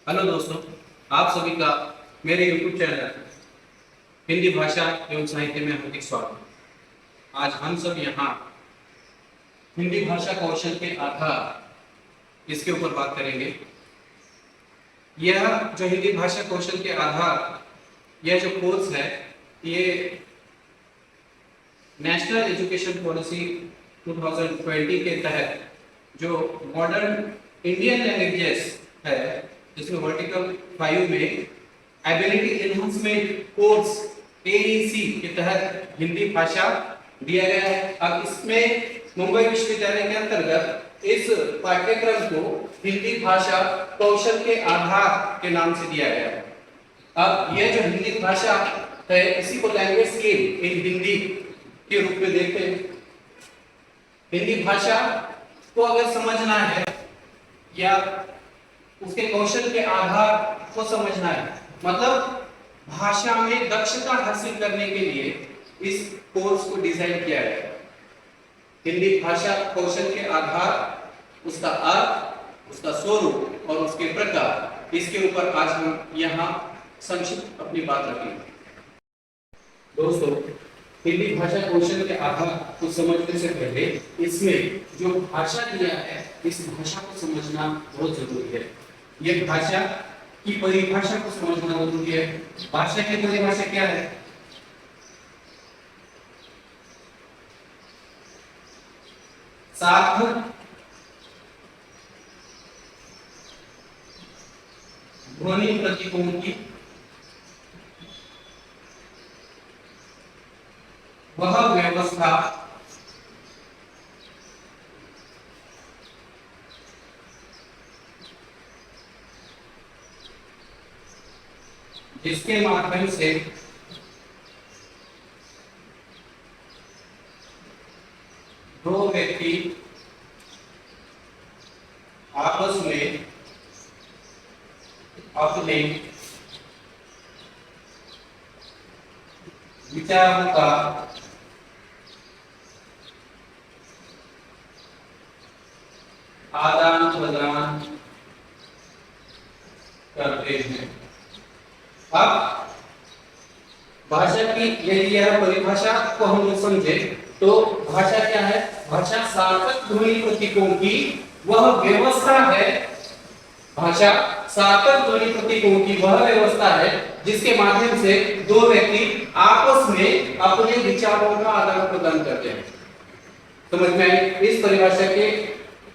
Hello दोस्तों, आप सभी का मेरे YouTube चैनल हिंदी भाषा एवं साहित्य में हार्दिक स्वागत है। आज हम सब यहाँ हिंदी भाषा कौशल के आधार इसके ऊपर बात करेंगे। यह जो हिंदी भाषा कौशल के आधार यह जो कोर्स है, ये नेशनल एजुकेशन पॉलिसी 2020 के तहत जो मॉडर्न इंडियन लैंग्वेजेस है, जिसमें वर्टिकल 5 में एबिलिटी एनहांसमेंट कोर्स AEC के तहत हिंदी भाषा दिया गया है। अब इसमें मुंबई विश्वविद्यालय के अंतर्गत इस पाठ्यक्रम को हिंदी भाषा कौशल के आधार के नाम से दिया गया है। अब यह जो हिंदी भाषा है, इसी को लैंग्वेज स्किल इन हिंदी के रूप में देखते हैं। हिंदी भाषा को अगर समझना है या उसके कौशल के आधार को समझना है, मतलब भाषा में दक्षता हासिल करने के लिए इस कोर्स को डिजाइन किया गया है। हिंदी भाषा कौशल के आधार, उसका अर्थ, उसका स्वरूप और उसके प्रकार, इसके ऊपर आज हम यहाँ संक्षिप्त अपनी बात रखेंगे। दोस्तों, हिंदी भाषा कौशल के आधार को समझने से पहले इसमें जो भाषा दिया है, इस भाषा को समझना बहुत जरूरी है। यह भाषा की परिभाषा को समझना जरूरी है। भाषा की परिभाषा क्या है? सार्थक ध्वनि प्रतीकों की वह व्यवस्था जिसके माध्यम से दो व्यक्ति आपस में अपने विचारों का आदान प्रदान करते हैं। अब भाषा की यदि यह परिभाषा को हम लोग समझे तो भाषा क्या है? भाषा सार्थक ध्वनि प्रतीकों की वह व्यवस्था है। भाषा सार्थक ध्वनि प्रतीकों की वह व्यवस्था है जिसके माध्यम से दो व्यक्ति आपस में अपने विचारों का आदान प्रदान करते हैं। समझ में आई? इस परिभाषा के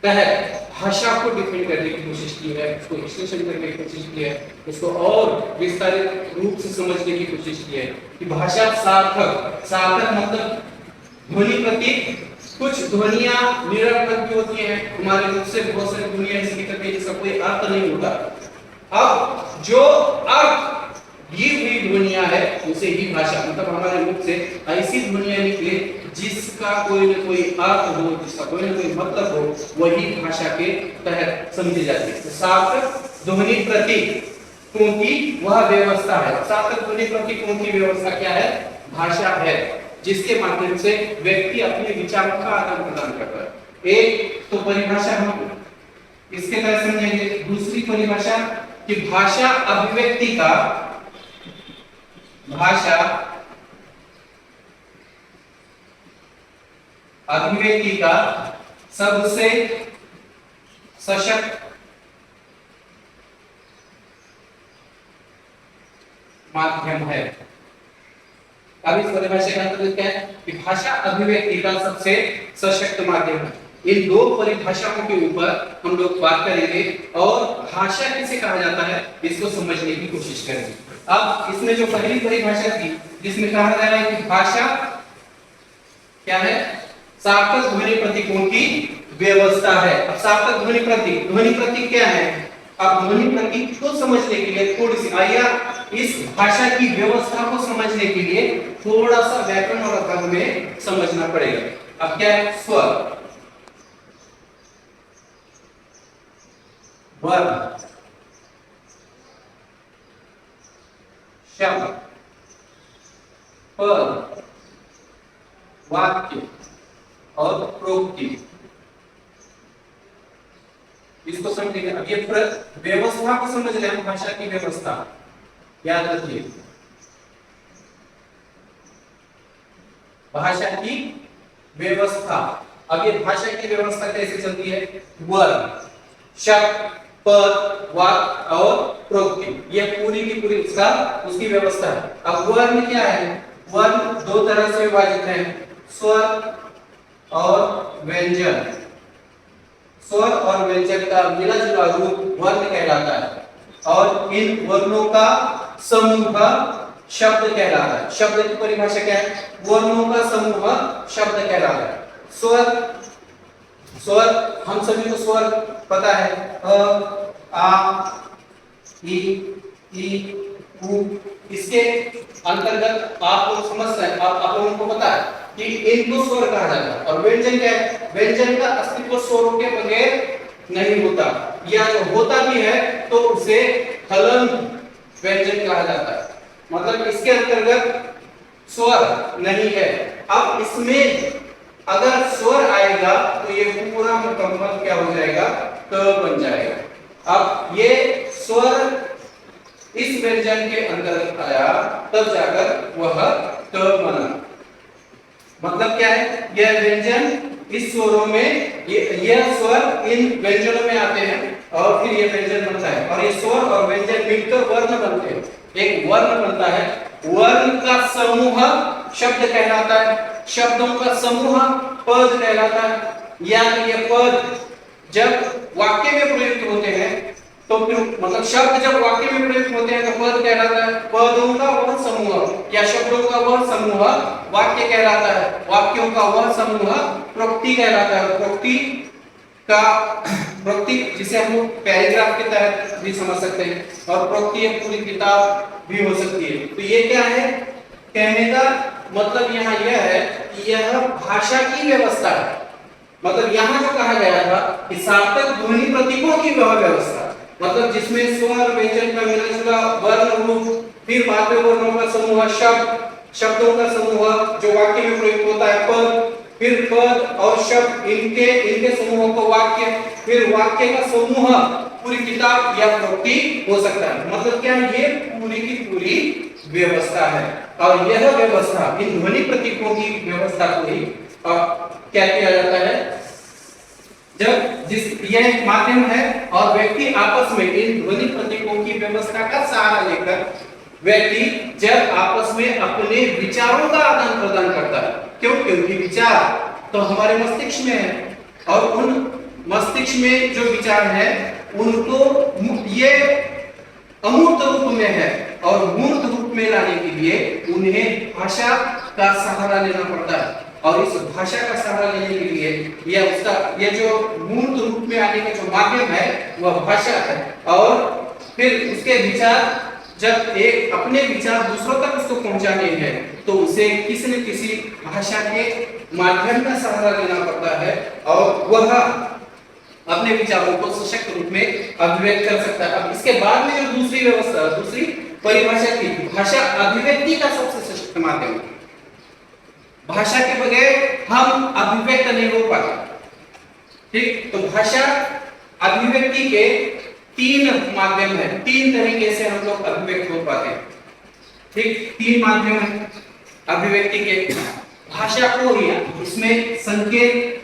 तहत भाषा को डिफाइन करने की कोशिश की है, उसको एक्सटेंशन करने की कोशिश की है, उसको और विस्तारित रूप से समझने की कोशिश की है कि भाषा सार्थक, सार्थक मतलब ध्वनि प्रतीक। कुछ ध्वनियां निरर्थक भी होती हैं, हमारे मुख से बहुत सारी ध्वनियां ऐसी निकलती हैं जिसका कोई अर्थ नहीं होता। अब जो अर्थ दी हुई ध्वनियां है, उसे ही भाषा, मतलब हमारे मुख से ऐसी ध्वनियां निकले जिसका कोई न कोई अर्थ हो, जिसका कोई न कोई मतलब हो, वही भाषा के तहत समझी जाती है। सार्थक ध्वनि प्रतीकों की वह व्यवस्था है। सार्थक ध्वनि प्रतीकों की व्यवस्था क्या है? भाषा है, जिसके माध्यम से व्यक्ति अपने विचारों का आदान प्रदान करता है। एक तो परिभाषा हम इसके तहत समझेंगे। दूसरी परिभाषा कि भाषा अभिव्यक्ति का, भाषा अभिव्यक्ति का सबसे सशक्त माध्यम है। अब इस परिभाषा का मतलब क्या है कि भाषा अभिव्यक्ति का सबसे सशक्त माध्यम है। इन दो परिभाषाओं के ऊपर हम लोग बात करेंगे और भाषा किसे कहा जाता है इसको समझने की कोशिश करेंगे। अब इसमें जो पहली परिभाषा थी जिसमें कहा जा रहा है कि भाषा क्या है? सार्थक ध्वनि प्रतीकों की व्यवस्था है। अब सार्थक ध्वनि प्रतीक, ध्वनि प्रतीक क्या है? अब ध्वनि प्रतीक को समझने के लिए थोड़ी सी आइए इस भाषा की व्यवस्था को समझने के लिए थोड़ा सा व्याकरण और अर्थात में समझना पड़ेगा। अब क्या है? स्वर, वर्ण, शब्द, पद, वाक्य और प्रोक्ति। इसको समझिए। अब ये व्यवस्था को समझ रहे हैं, भाषा की व्यवस्था याद रखिए, भाषा की व्यवस्था। अब ये भाषा की व्यवस्था कैसे चलती है? वर्ण, शब्द, पद, वाक्य और प्रोक्ति, ये पूरी की पूरी उसकी व्यवस्था है। अब वर्ण क्या है? वर्ण दो तरह से विभाजित है, स्वर और व्यंजन। स्वर और व्यंजन का मिला जुला रूप वर्ण कहलाता है और इन वर्णों का समूह शब्द कहलाता है। शब्द की परिभाषा क्या है? वर्णों का समूह शब्द कहलाता है। स्वर, स्वर हम सभी को स्वर पता है, अ, आ, ई, उ। इसके अंतर्गत आप लोग समझते हैं, आप लोगों को पता है कि इनको स्वर कहा जाता है। और व्यंजन क्या है? व्यंजन का अस्तित्व स्वरों के बगैर नहीं होता, या जो होता भी है तो उसे हलन व्यंजन कहा जाता है। मतलब इसके अंतर्गत स्वर नहीं है। अब इसमें अगर स्वर आएगा तो ये पूरा मुकम्मल क्या हो जाएगा? क बन जाएगा। अब ये स्वर इस व्यंजन के अंतर्गत आया तब जाकर वह क बना। मतलब क्या है? यह व्यंजन इस स्वरों में, यह स्वर इन व्यंजनों में आते हैं और फिर यह व्यंजन बनता है। और ये स्वर और व्यंजन मिलकर वर्ण बनते हैं, एक वर्ण बनता है। वर्ण का समूह शब्द कहलाता है, शब्दों का समूह पद कहलाता है। या ये पद जब वाक्य में प्रयुक्त होते हैं तो फिर मतलब शब्द जब वाक्य में प्रयुक्त होते हैं तो पद कहलाता है। पदों का वह समूह या शब्दों का वह समूह वाक्य कहलाता है। वाक्यों का वह समूह प्रोक्ति कहलाता है। प्रोक्ति का, प्रोक्ति जिसे हम लोग पैराग्राफ के तहत भी समझ सकते हैं, और प्रोक्ति एक पूरी किताब भी हो सकती है। तो ये क्या है? कहने का मतलब यहाँ यह है कि यह भाषा की व्यवस्था है। मतलब यहाँ जो कहा गया था कि सार्थक ध्वनि प्रतीकों की वह व्यवस्था, मतलब जिसमें स्वर व्यंजन का मिला जुला वर्ण रूप, फिर मात्रा वर्णों का समूह शब्द, शब्दों का समूह जो वाक्य में प्रयुक्त होता है पद, फिर पद और शब्द इनके समूहों को वाक्य, फिर वाक्य का समूह पूरी किताब या प्रोक्ति हो सकता है। मतलब क्या? ये पूरी की पूरी व्यवस्था है। और यह व्यवस्था इन ध्वनि प्रतीकों की व्यवस्था को ही क्या किया जाता है? जब यह एक माध्यम है और व्यक्ति आपस में इन ध्वनि प्रतीकों की व्यवस्था का सहारा लेकर व्यक्ति जब आपस में अपने विचारों का आदान प्रदान करता है। क्यों? क्योंकि विचार तो हमारे मस्तिष्क में है और उन मस्तिष्क में जो विचार है उनको ये अमूर्त रूप में है और मूर्त रूप में लाने के लिए उन्हें भाषा का सहारा लेना पड़ता है। और इस भाषा का सहारा लेने के लिए ये जो मूर्त रूप में आने का जो माध्यम है वह भाषा है। और फिर उसके विचार जब एक अपने विचार दूसरों तक उसको पहुंचाने हैं तो उसे किसी न किसी भाषा के माध्यम का सहारा लेना पड़ता है और वह अपने विचारों को सशक्त रूप में अभिव्यक्त कर सकता है। अब इसके बाद में जो दूसरी व्यवस्था, दूसरी परिभाषा की, भाषा अभिव्यक्ति का सबसे सशक्त माध्यम है। भाषा के बगैर हम अभिव्यक्त नहीं हो पाते। ठीक, तो भाषा अभिव्यक्ति के तीन माध्यम है, तीन तरीके से हम लोग अभिव्यक्त हो पाते हैं। ठीक, तीन माध्यम है अभिव्यक्ति के। भाषा को ही इसमें संकेत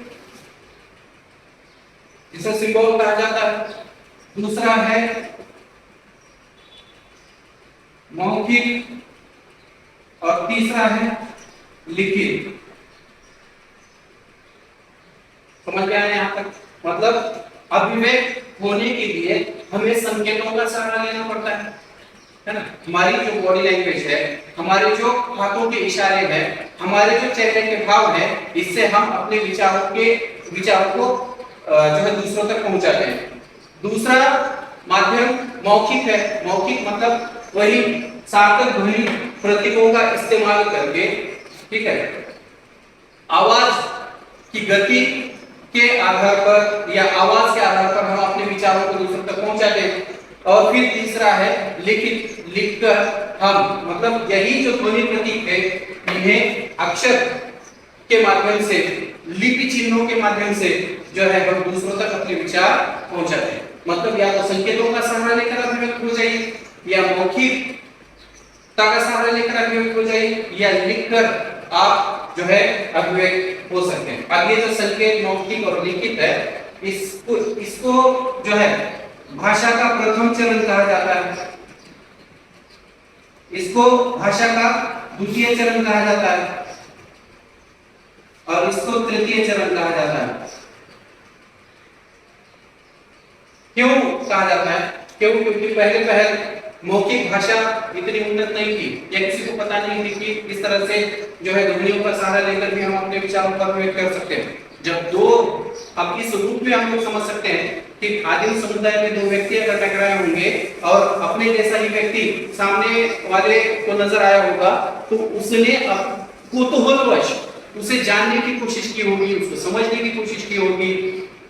जिसे सिंबल कहा जाता है, दूसरा है मौखिक और तीसरा है लिखित। समझ में आया यहाँ तक? मतलब अभिव्यक्त होने के लिए हमें संकेतों का सहारा लेना पड़ता है ना। हमारी जो बॉडी लैंग्वेज है, हमारे जो हाथों के इशारे हैं, हमारे जो चेहरे के भाव हैं, इससे हम अपने विचारों को जो है दूसरों तक पहुंचाते हैं। दूसरा माध्यम मौखिक है। मौखिक मतलब वही सार्थक ध्वनि प्रतीकों का इस्तेमाल करके, ठीक है, आवाज की गति के आधार पर या आवाज के आधार पर हम अपने विचारों को दूसरों तक पहुंचाते हैं। और फिर तीसरा है लिखित, लिखकर हम, मतलब यही जो ध्वनि प्रतीक है इन्हें अक्षर के माध्यम से, लिपि चिन्हों के माध्यम से जो है हम दूसरों तक अपने विचार पहुंचाते हैं। मतलब या तो संकेतों का सहारा लेकर अभिव्यक्त हो जाइए, या मौखिकता का सहारा लेकर अभिव्यक्त हो जाइए, या लिखकर आप जो है अभिव्यक्त हो सकते हैं। अब ये जो संकेत मौखिक और लिखित है, इसको जो है भाषा का प्रथम चरण कहा जाता है, इसको भाषा का द्वितीय चरण कहा जाता है, और इसको तृतीय चरण कहा जाता है। क्यों कहा जाता है? क्योंकि पहले मौखिक भाषा इतनी उन्नत नहीं थी, या किसी को पता नहीं थी कि इस तरह से जो है ध्वनियों का सहारा लेकर भी हम अपने विचारों का अभिव्यक्त कर सकते हैं। जब दो, अब इस रूप में हम लोग समझ सकते हैं कि आदिम समुदाय में दो व्यक्ति अगर टकराए होंगे और अपने जैसा ही व्यक्ति सामने वाले को नजर आया होगा, तो उसने कुतूहलवश उसे जानने की कोशिश की होगी, उसको समझने की कोशिश की होगी,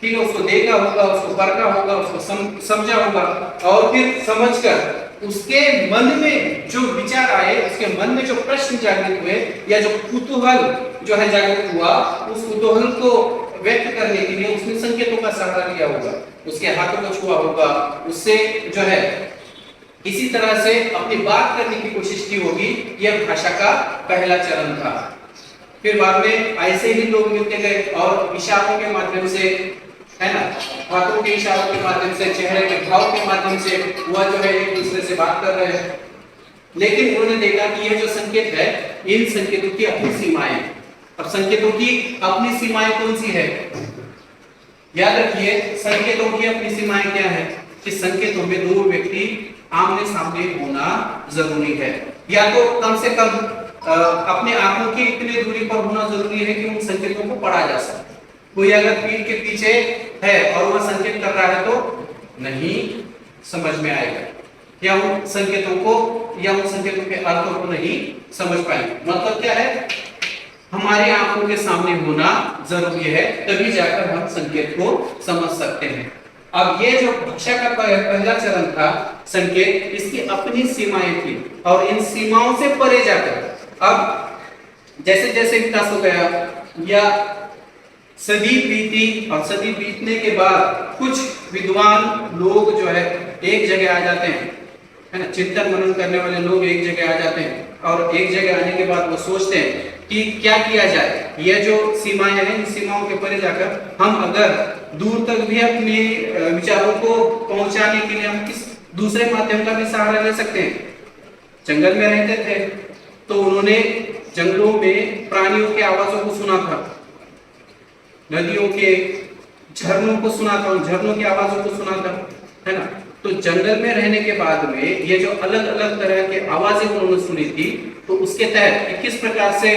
फिर उसको देखा होगा, उसको परखा होगा, उसको समझा होगा, और फिर समझकर उसके मन में जो विचार आए, उसके मन में जो प्रश्न जागृत हुए, या जो कुतूहल जो है जागृत हुआ, उस कुतूहल को व्यक्त करने के लिए उसने संकेतों का सहारा लिया होगा, उसके हाथों को छुआ होगा, उससे जो है इसी तरह से अपनी बात करने की कोशिश की होगी। यह भाषा का पहला चरण था। फिर बाद में ऐसे ही लोग मिलते गए और इशारों के माध्यम से, है ना, हाथों के इशारों के माध्यम से, चेहरे के भाव के माध्यम से वह जो है एक दूसरे से बात कर रहे हैं। लेकिन उन्होंने देखा कि यह जो संकेत है, इन संकेतों की अपनी सीमाएं, अब संकेतों की अपनी सीमाएं कौन सी है? याद रखिए, संकेतों की अपनी सीमाएं क्या है? कि संकेतों में दो व्यक्ति आमने सामने होना जरूरी है, या तो कम से कम अपने आंखों की इतनी दूरी पर होना जरूरी है कि उन संकेतों को पढ़ा जा सके। कोई अगर पीठ के पीछे है और वह संकेत कर रहा है तो नहीं समझ में आएगा, या उन संकेतों के अर्थों को नहीं समझ पाएंगे। मतलब क्या है? हमारी आंखों के सामने होना जरूरी है, तभी जाकर हम संकेत को समझ सकते हैं। अब ये जो भाषा का पहला चरण था संकेत, इसकी अपनी सीमाएं थी, और इन सीमाओं से परे जाकर अब जैसे जैसे विकास हो गया, या सदी बीती, और सदी बीतने के बाद कुछ विद्वान लोग जो है एक जगह आ जाते हैं, है ना, चिंतन मनन करने वाले लोग एक जगह आ जाते हैं, और एक जगह आने के बाद वो सोचते हैं कि क्या किया जाए। यह जो सीमाएं हैं, इन सीमाओं के परे जाकर हम अगर दूर तक भी अपने विचारों को पहुंचाने के लिए हम किस दूसरे माध्यम का भी सहारा ले सकते हैं। जंगल में रहते थे तो उन्होंने जंगलों में प्राणियों की आवाजों को सुना था, नदियों के झरनों को सुना था, झरनों की आवाजों को सुना था, है ना। तो जंगल में रहने के बाद में ये जो अलग अलग तरह की आवाजें उन्होंने सुनी थी, तो उसके तहत किस प्रकार से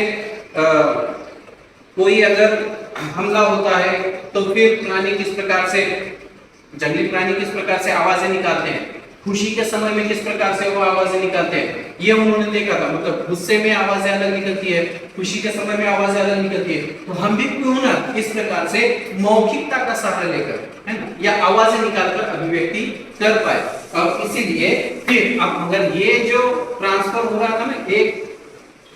कोई अगर हमला होता है तो फिर प्राणी किस प्रकार से, जंगली प्राणी किस प्रकार से आवाजें निकालते हैं, खुशी के समय में किस प्रकार से वो आवाजें निकालते हैं, ये उन्होंने देखा था। मतलब गुस्से में आवाजें अलग निकलती है, खुशी के समय में आवाजें अलग निकलती है। तो हम भी क्यों ना इस प्रकार से मौखिकता का सहारा लेकर, है ना, या आवाजें निकालकर अभिव्यक्ति कर पाए। और इसीलिए फिर अब अगर ये जो ट्रांसफर हो रहा था ना, एक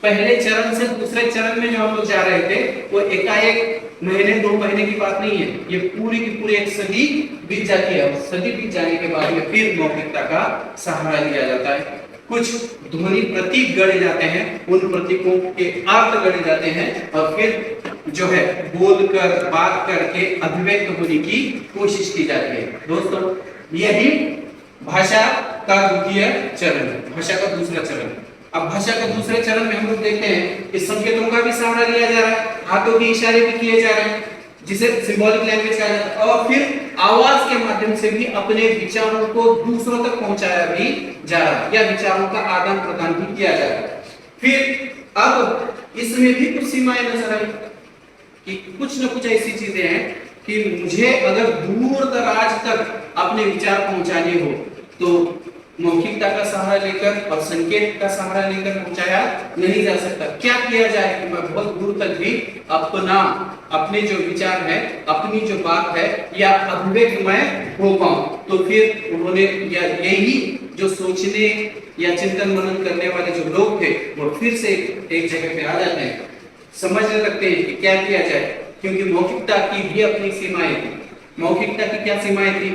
पहले चरण से दूसरे चरण में जो हम लोग जा रहे थे, वो एकाएक महीने 2 महीने की बात नहीं है, ये पूरी की पूरी एक सदी बीत जाती है। सदी बीत जाने के बाद में फिर मौखिकता का सहारा लिया जाता है। कुछ ध्वनि प्रतीक गढ़े जाते हैं, उन प्रतीकों के अर्थ गढ़े जाते हैं, और फिर जो है बोलकर बात करके अभिव्यक्त होने की कोशिश की जाती है। दोस्तों, यही भाषा का द्वितीय चरण है, भाषा का दूसरा चरण। अब भाषा के दूसरे चरण में हम लोग देखते हैं कि संकेतों का भी सहारा लिया जा रहा है, हाथों के इशारे भी किए जा रहे हैं, जिसे सिंबॉलिक लैंग्वेज कहा जाता है, और फिर आवाज के माध्यम से भी अपने विचारों को दूसरों तक पहुंचाया भी जा रहा है, या विचारों का आदान प्रदान भी किया जा रहा है। फिर अब इसमें भी कुछ सीमाएं नजर आई कि कुछ न कुछ ऐसी चीजें हैं कि मुझे अगर दूर दराज तक अपने विचार पहुंचाने हो तो मौखिकता का सहारा लेकर और संकेत का सहारा लेकर पहुंचाया नहीं जा सकता। क्या किया जाए कि मैं बहुत दूर तक भी अपने जो विचार है, अपनी जो बात है, या अभिव्यक्त मैं हो पाऊं। तो फिर उन्होंने यही जो सोचने या चिंतन मनन करने वाले जो लोग थे, वो फिर से एक जगह पे आ जाते हैं। समझ सकते हैं कि क्या किया जाए, क्योंकि मौखिकता की भी अपनी सीमाएं थी। मौखिकता की क्या सीमाएं थी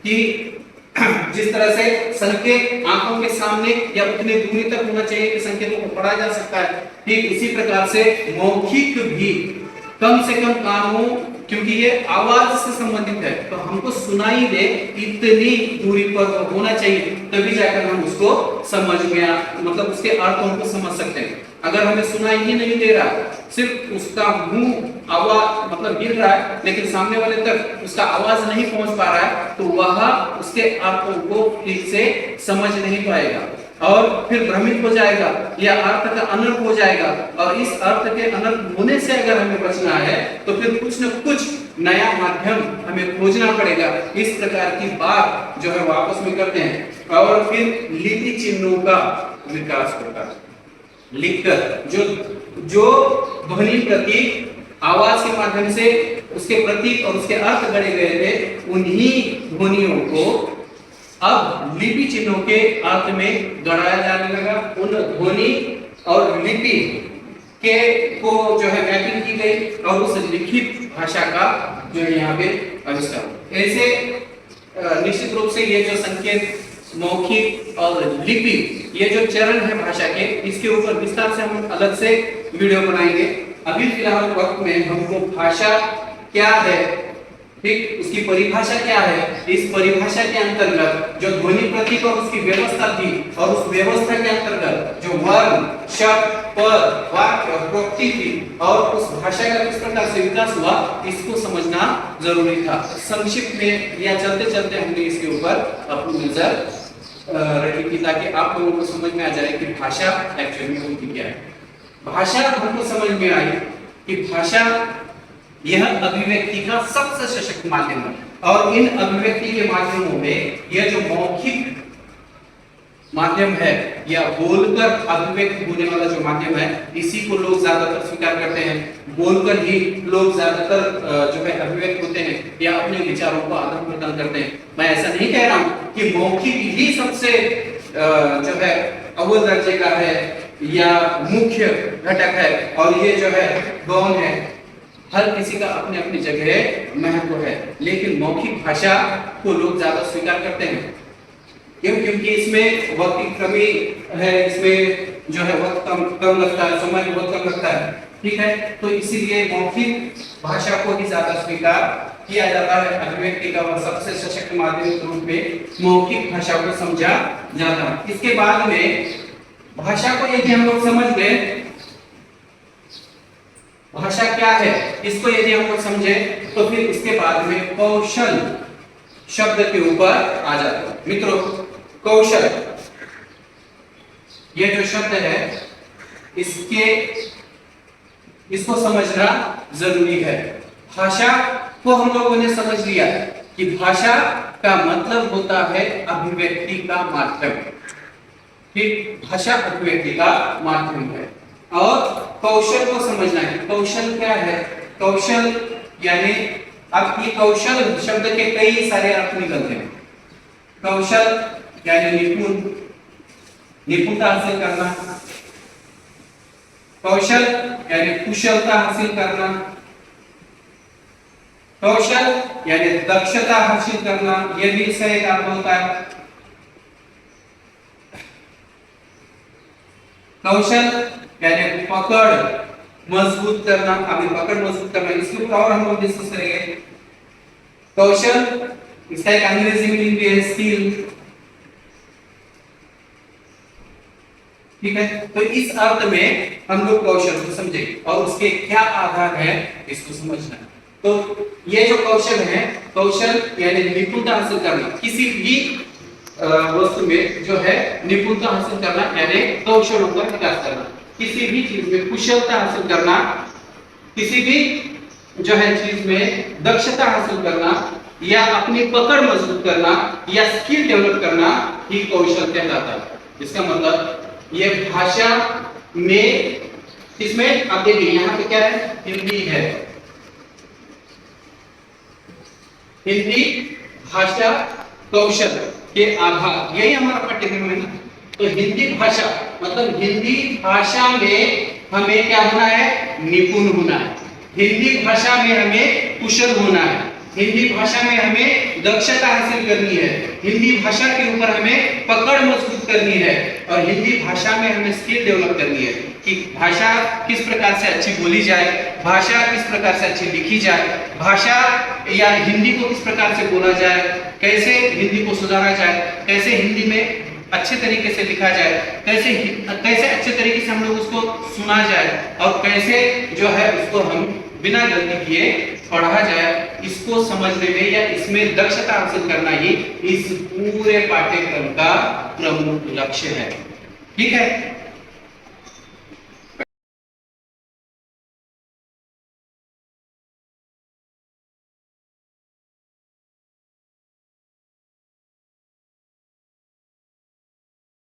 कि जिस तरह से संकेत आंखों के सामने या उतनी दूरी तक होना चाहिए कि संकेतों को पढ़ा जा सकता है, ठीक उसी प्रकार से मौखिक भी कम से कम काम हो, क्योंकि ये आवाज से संबंधित है, तो हमको सुनाई दे इतनी दूरी पर होना चाहिए, तभी जाकर हम उसको समझ में मतलब उसके अर्थों को समझ सकते हैं। अगर हमें सुनाई ही नहीं दे रहा, सिर्फ उसका मुंह आवाज मतलब गिर रहा है, लेकिन सामने वाले तक उसका आवाज नहीं पहुंच पा रहा है, तो वह उसके अर्थों को ठीक से समझ नहीं पाएगा और फिर भ्रमित हो जाएगा या अर्थ का अनर्थ हो जाएगा। और इस अर्थ के अनर्थ होने से अगर हमें बचना है तो फिर कुछ न कुछ नया माध्यम हमें खोजना पड़ेगा। इस प्रकार की बात जो है वापस में करते हैं और फिर लिपि चिन्हों का विकास होगा। लिखकर जो ध्वनि प्रतीक आवाज के माध्यम से उसके प्रतीक और उसके अर्थ गढ़े गए थे, उन्हीं ध्वनियों को अब लिपि चिन्हों के अर्थ में गढ़ाया जाने लगा। उन ध्वनि और लिपि के को जो है मैपिंग की गई और उस लिखित भाषा का जो है यहाँ पे आविष्कार। ऐसे निश्चित रूप से ये जो संकेत, मौखिक और लिपि, ये जो चरण है भाषा के, इसके ऊपर विस्तार से हम अलग से वीडियो बनाएंगे। अभी फिलहाल वक्त में हमको भाषा क्या है, ठीक उसकी परिभाषा क्या है, इस परिभाषा के अंतर्गत जो ध्वनि प्रतीक और उसकी व्यवस्था थी और उस व्यवस्था के अंतर्गत जो वर्ण, शब्द, पद, वाक्य और प्रकृति थी और उस भाषा का किस प्रकार से विकास हुआ, इसको समझना जरूरी था। संक्षिप्त में या चलते चलते हमने इसके ऊपर अपनी नजर रखी थी ताकि आप लोगों को समझ में आ जाए कि भाषा एक्चुअली में होती क्या है। भाषा हमको समझ में आई कि भाषा यह अभिव्यक्ति का सबसे सशक्त माध्यम है और इन अभिव्यक्ति के माध्यमों में यह जो मौखिक माध्यम है या बोलकर अभिव्यक्त होने वाला जो माध्यम है, इसी को लोग ज्यादातर स्वीकार करते हैं। बोलकर ही लोग ज्यादातर जो है अभिव्यक्त होते हैं या अपने विचारों को आदान प्रदान करते हैं। मैं ऐसा नहीं कह रहा हूं कि मौखिक ही सबसे जो है अव्वल दर्जे का है या मुख्य घटक है और ये जो है गौण है। हर किसी का अपने अपनी जगह महत्व है, लेकिन मौखिक भाषा को लोग ज्यादा स्वीकार करते हैं। क्यों? क्योंकि इसमें वक्त की कमी है, इसमें जो है वक्त कम लगता है, समय भी बहुत कम लगता है, ठीक है। तो इसीलिए मौखिक भाषा को ही ज्यादा स्वीकार किया जाता है। अभिव्यक्ति का वह सबसे सशक्त माध्यम के रूप में मौखिक भाषा को समझा जाता है। इसके बाद में भाषा को यदि हम लोग समझ गए, भाषा क्या है इसको यदि हम लोग समझे, तो फिर इसके बाद में कौशल शब्द के ऊपर आ जाते हैं। मित्रों, कौशल ये जो शब्द है इसको समझना जरूरी है। भाषा को हम लोगों ने समझ लिया कि भाषा का मतलब होता है अभिव्यक्ति का माध्यम, ठीक। भाषा अभिव्यक्ति का माध्यम है और कौशल को समझना है। कौशल क्या है? कौशल यानी अब ये कौशल शब्द के कई सारे अर्थ निकलते हैं। कौशल यानी निपुण, निपुणता हासिल करना। कौशल यानी कुशलता हासिल करना। कौशल यानी दक्षता हासिल करना, यह भी इसका एक अर्थ होता है। कौशल यानी पकड़ मजबूत करना। अभी पकड़ मजबूत करना, इसके ऊपर और हम लोग डिस्कस करेंगे। कौशल इसका एक अंग्रेजी मीनिंग भी है स्किल, ठीक है। तो इस अर्थ में हम लोग कौशल को समझे और उसके क्या आधार है इसको समझना है। तो ये जो कौशल है, कौशल यानी निपुणता हासिल करना, किसी भी वस्तु में जो है निपुणता हासिल करना यानी कौशलों का विकास करना, किसी भी चीज में कुशलता हासिल करना, किसी भी जो है चीज में दक्षता हासिल करना या अपनी पकड़ मजबूत करना या स्किल डेवलप करना ही कौशल कहलाता है। इसका मतलब ये भाषा में, इसमें आप देखिए यहाँ पे क्या है, हिंदी है। हिंदी भाषा कौशल के आधार, यही हमारा पाठ्यक्रम है ना। तो हिंदी भाषा मतलब हिंदी भाषा में हमें क्या होना है, निपुण होना है, हिंदी भाषा में हमें कुशल होना है, हिंदी भाषा में हमें दक्षता हासिल करनी है, हिंदी भाषा के ऊपर हमें पकड़ मजबूत करनी है और हिंदी भाषा में हमें स्किल डेवलप करनी है कि भाषा किस प्रकार से अच्छी बोली जाए, भाषा किस प्रकार से अच्छी लिखी जाए, भाषा या हिंदी को किस प्रकार से बोला जाए, कैसे हिंदी को सुधारा जाए, कैसे हिंदी में अच्छे तरीके से लिखा जाए, कैसे अच्छे तरीके से हम लोग उसको सुना जाए और कैसे जो है उसको हम बिना गलती किए पढ़ा जाए, इसको समझने में या इसमें दक्षता हासिल करना ही इस पूरे पाठ्यक्रम का प्रमुख लक्ष्य है। ठीक है।